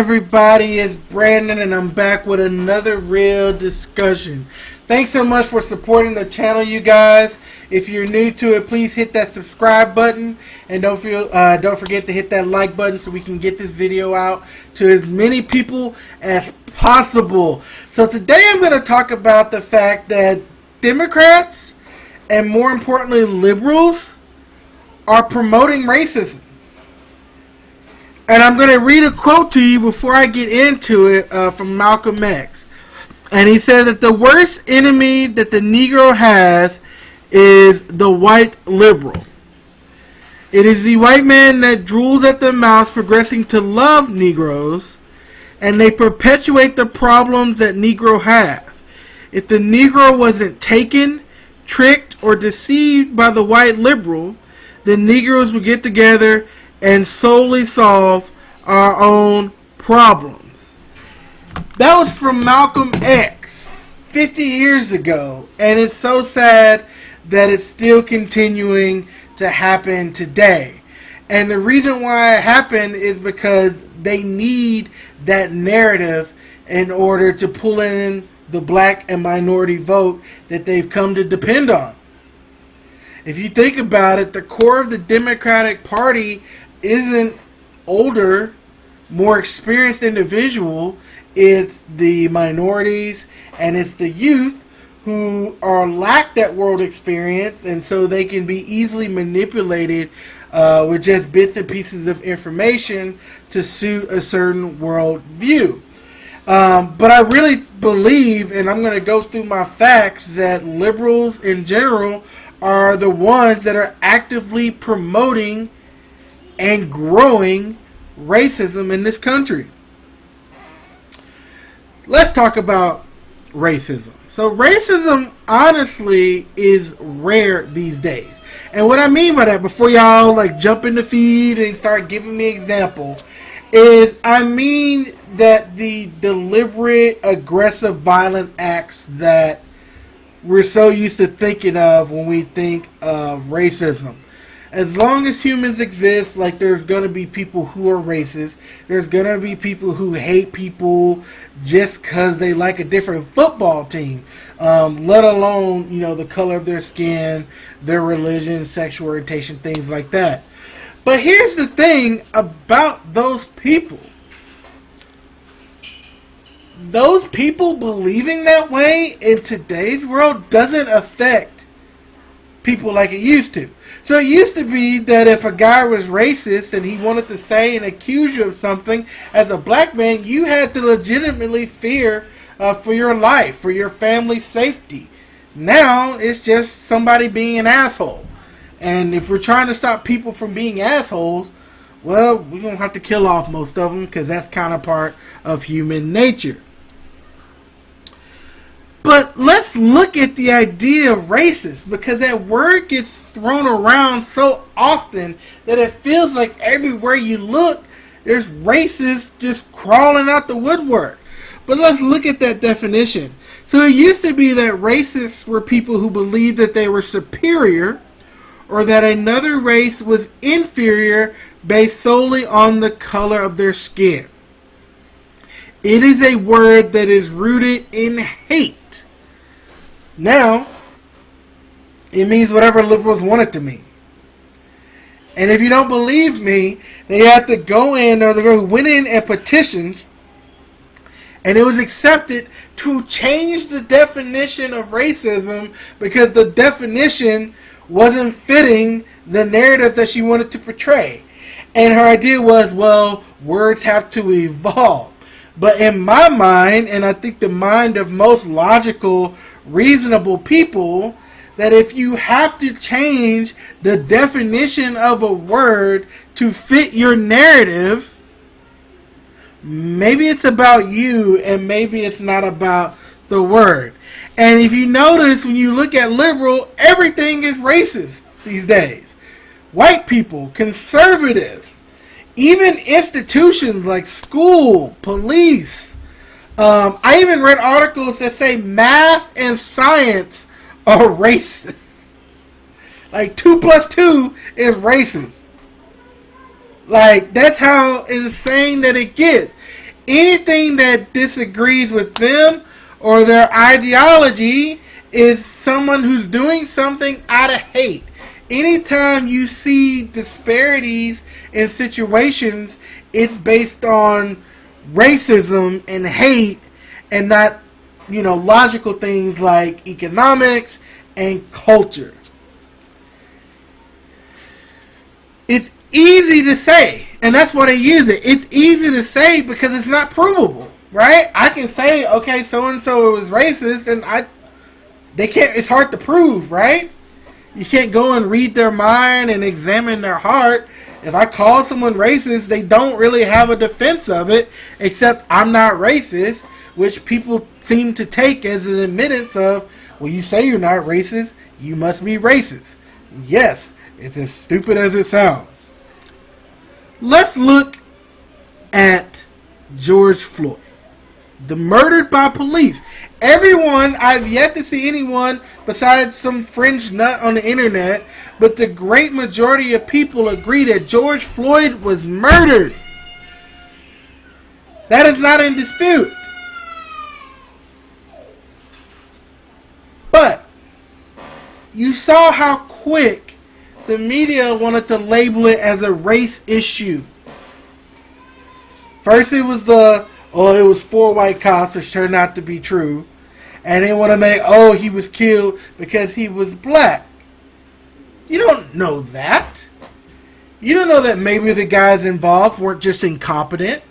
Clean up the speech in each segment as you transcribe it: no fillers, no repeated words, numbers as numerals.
everybody? It's Brandon and I'm back with another real discussion. Thanks so much for supporting the channel, you guys. If you're new to it, please hit that subscribe button and don't forget to hit that like button so we can get this video out to as many people as possible. So today I'm going to talk about the fact that Democrats and more importantly liberals are promoting racism. And I'm going to read a quote to you before I get into it from Malcolm X. And he said that the worst enemy that the Negro has is the white liberal. It is the white man that drools at the mouth progressing to love Negroes, and they perpetuate the problems that Negro have. If the Negro wasn't taken, tricked, or deceived by the white liberal, the Negroes would get together and solely solve our own problems. That was from Malcolm X 50 years ago, and it's so sad that it's still continuing to happen today. And the reason why it happened is because they need that narrative in order to pull in the black and minority vote that they've come to depend on. If you think about it, the core of the Democratic Party isn't older, more experienced individual. It's the minorities and it's the youth who lack that world experience, and so they can be easily manipulated with just bits and pieces of information to suit a certain world view. But I really believe, and I'm going to go through my facts, that liberals in general are the ones that are actively promoting and growing racism in this country. Let's talk about racism. So racism honestly is rare these days. And what I mean by that, before y'all jump in the feed and start giving me example, is I mean that the deliberate, aggressive, violent acts that we're so used to thinking of when we think of racism. As long as humans exist, there's going to be people who are racist. There's going to be people who hate people just because they like a different football team. Let alone, the color of their skin, their religion, sexual orientation, things like that. But here's the thing about those people. Those people believing that way in today's world doesn't affect people like it used to. So it used to be that if a guy was racist and he wanted to say and accuse you of something, as a black man, you had to legitimately fear for your life, for your family's safety. Now it's just somebody being an asshole. And if we're trying to stop people from being assholes, well, we're going to have to kill off most of them because that's kind of part of human nature. But let's look at the idea of racist, because that word gets thrown around so often that it feels like everywhere you look, there's racists just crawling out the woodwork. But let's look at that definition. So it used to be that racists were people who believed that they were superior or that another race was inferior based solely on the color of their skin. It is a word that is rooted in hate. Now, it means whatever liberals want it to mean. And if you don't believe me, they have to go in, or they went in and petitioned, and it was accepted to change the definition of racism because the definition wasn't fitting the narrative that she wanted to portray. And her idea was, well, words have to evolve. But in my mind, and I think the mind of most logical, reasonable people, that if you have to change the definition of a word to fit your narrative, maybe it's about you and maybe it's not about the word. And if you notice, when you look at liberal, everything is racist these days. White people, conservatives, even institutions like school, police. I even read articles that say math and science are racist. 2 + 2 is racist. That's how insane that it gets. anything that disagrees with them or their ideology is someone who's doing something out of hate. Anytime you see disparities in situations, it's based on racism and hate and not, logical things like economics and culture. It's easy to say, and that's why they use it. It's easy to say because it's not provable, right? I can say, okay, so and so was racist, and they can't. It's hard to prove, right? You can't go and read their mind and examine their heart. If I call someone racist, they don't really have a defense of it, except I'm not racist, which people seem to take as an admittance of, well, you say you're not racist, you must be racist. Yes, it's as stupid as it sounds. Let's look at George Floyd, the murdered by police. Everyone, I've yet to see anyone besides some fringe nut on the internet, but the great majority of people agree that George Floyd was murdered. That is not in dispute. But you saw how quick the media wanted to label it as a race issue. First it was it was 4 white cops, which turned out to be true. And they want to make, he was killed because he was black. You don't know that. You don't know that maybe the guys involved weren't just incompetent.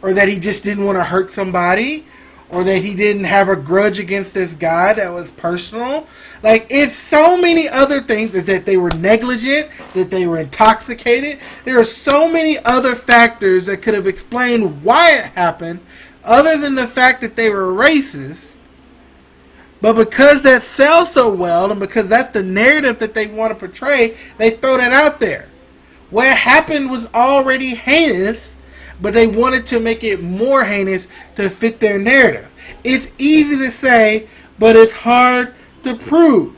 Or that he just didn't want to hurt somebody. Or that he didn't have a grudge against this guy that was personal. Like, it's so many other things. That they were negligent. That they were intoxicated. There are so many other factors that could have explained why it happened. Other than the fact that they were racist. But because that sells so well, and because that's the narrative that they want to portray, they throw that out there. What happened was already heinous, but they wanted to make it more heinous to fit their narrative. It's easy to say, but it's hard to prove.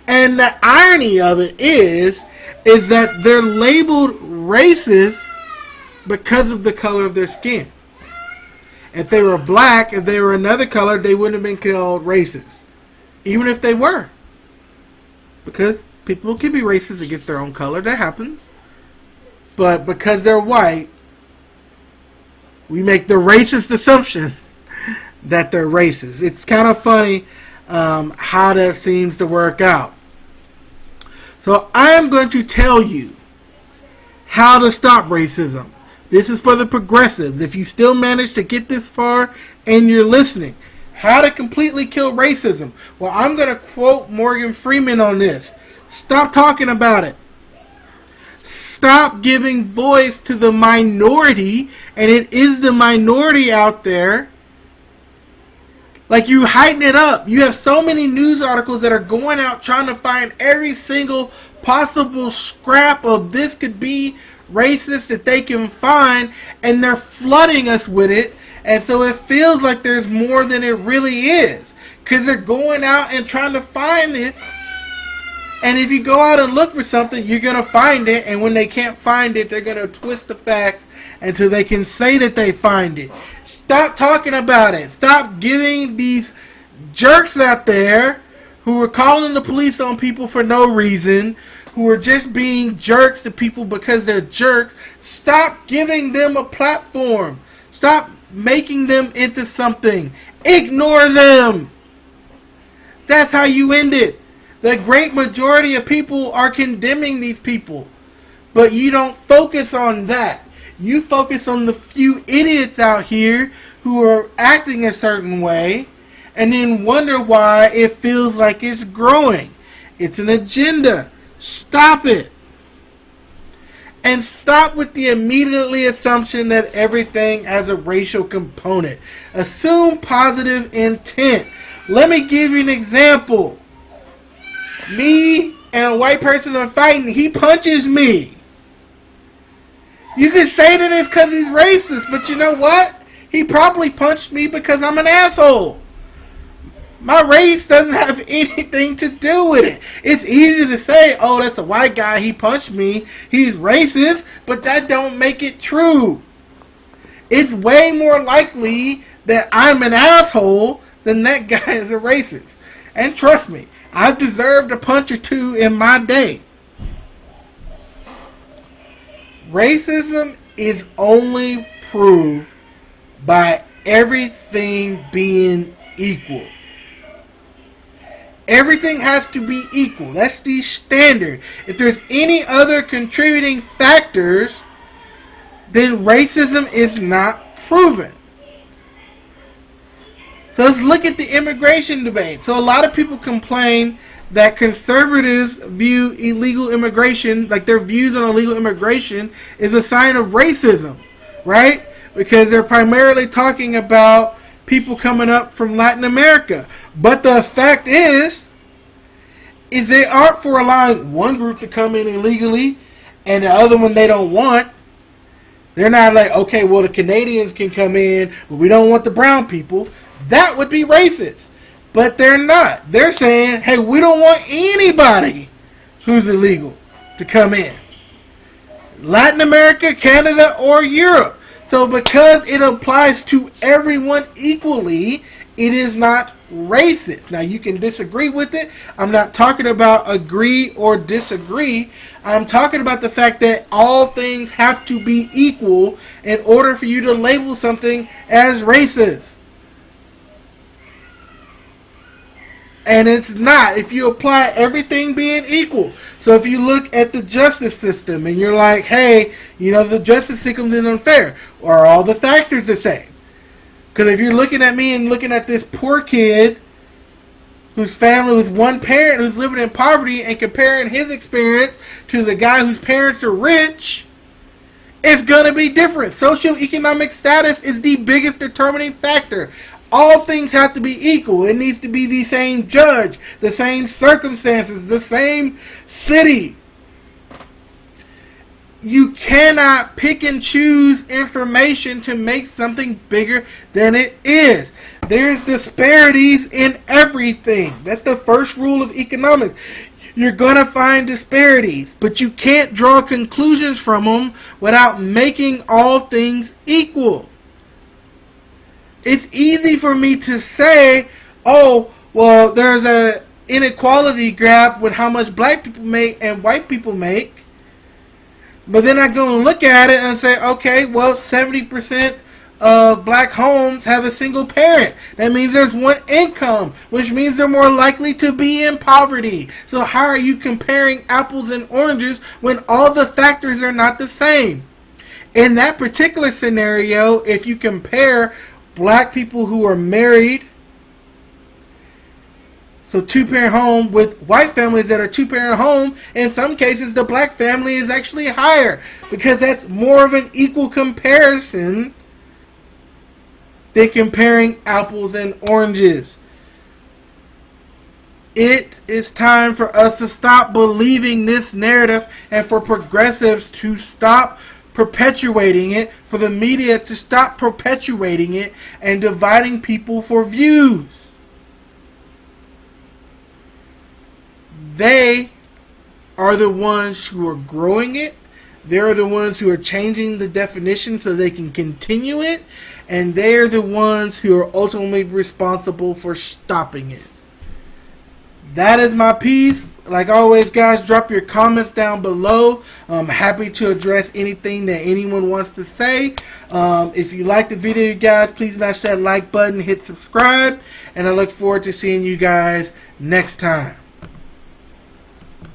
And the irony of it is that they're labeled racist because of the color of their skin. If they were black, if they were another color, they wouldn't have been called racist. Even if they were. Because people can be racist against their own color. That happens. But because they're white, we make the racist assumption that they're racist. It's kind of funny how that seems to work out. So I'm going to tell you how to stop racism. This is for the progressives. If you still manage to get this far and you're listening. How to completely kill racism. Well, I'm going to quote Morgan Freeman on this. Stop talking about it. Stop giving voice to the minority. And it is the minority out there. Like, you heighten it up. You have so many news articles that are going out trying to find every single possible scrap of this could be racist that they can find, and they're flooding us with it, and so it feels like there's more than it really is, because they're going out and trying to find it. And if you go out and look for something, you're going to find it, and when they can't find it, they're going to twist the facts until they can say that they find it. Stop talking about it. Stop giving these jerks out there who are calling the police on people for no reason, who are just being jerks to people because they're jerks. Stop giving them a platform. Stop making them into something. Ignore them. That's how you end it. The great majority of people are condemning these people. But you don't focus on that. You focus on the few idiots out here who are acting a certain way and then wonder why it feels like it's growing. It's an agenda. Stop it. And stop with the immediately assumption that everything has a racial component. Assume positive intent. Let me give you an example. Me and a white person are fighting. He punches me. You could say that it's because he's racist, but you know what? He probably punched me because I'm an asshole. My race doesn't have anything to do with it. It's easy to say, oh, that's a white guy, he punched me, he's racist, but that don't make it true. it's way more likely that I'm an asshole than that guy is a racist. And trust me, I've deserved a punch or two in my day. Racism is only proved by everything being equal. Everything has to be equal. That's the standard. If there's any other contributing factors, then racism is not proven. So let's look at the immigration debate. So a lot of people complain that conservatives view illegal immigration, like their views on illegal immigration, is a sign of racism, right? Because they're primarily talking about people coming up from Latin America. But the fact is they aren't for allowing one group to come in illegally and the other one they don't want. They're not like, okay, well, the Canadians can come in, but we don't want the brown people. That would be racist. But they're not. They're saying, hey, we don't want anybody who's illegal to come in. Latin America, Canada, or Europe. So because it applies to everyone equally, it is not racist. Now, you can disagree with it. I'm not talking about agree or disagree. I'm talking about the fact that all things have to be equal in order for you to label something as racist. And it's not if you apply everything being equal. So if you look at the justice system and you're like, hey, you know, the justice system is unfair. Are all the factors the same? Because if you're looking at me and looking at this poor kid whose family with one parent who's living in poverty and comparing his experience to the guy whose parents are rich, it's going to be different. Socioeconomic status is the biggest determining factor. All things have to be equal. It needs to be the same judge, the same circumstances, the same city. You cannot pick and choose information to make something bigger than it is. There's disparities in everything. That's the first rule of economics. You're going to find disparities, but you can't draw conclusions from them without making all things equal. It's easy for me to say, oh, well, there's a inequality gap with how much black people make and white people make. But then I go and look at it and say, okay, well, 70% of black homes have a single parent. That means there's one income, which means they're more likely to be in poverty. So how are you comparing apples and oranges when all the factors are not the same? In that particular scenario, if you compare black people who are married, so two-parent home, with white families that are two-parent home, in some cases the black family is actually higher because that's more of an equal comparison than comparing apples and oranges. It is time for us to stop believing this narrative and for progressives to stop perpetuating it, for the media to stop perpetuating it and dividing people for views. They are the ones who are growing it. They're the ones who are changing the definition so they can continue it. And they're the ones who are ultimately responsible for stopping it. That is my piece. Like always, guys, drop your comments down below. I'm happy to address anything that anyone wants to say. If you like the video, guys, please smash that like button, hit subscribe, and I look forward to seeing you guys next time.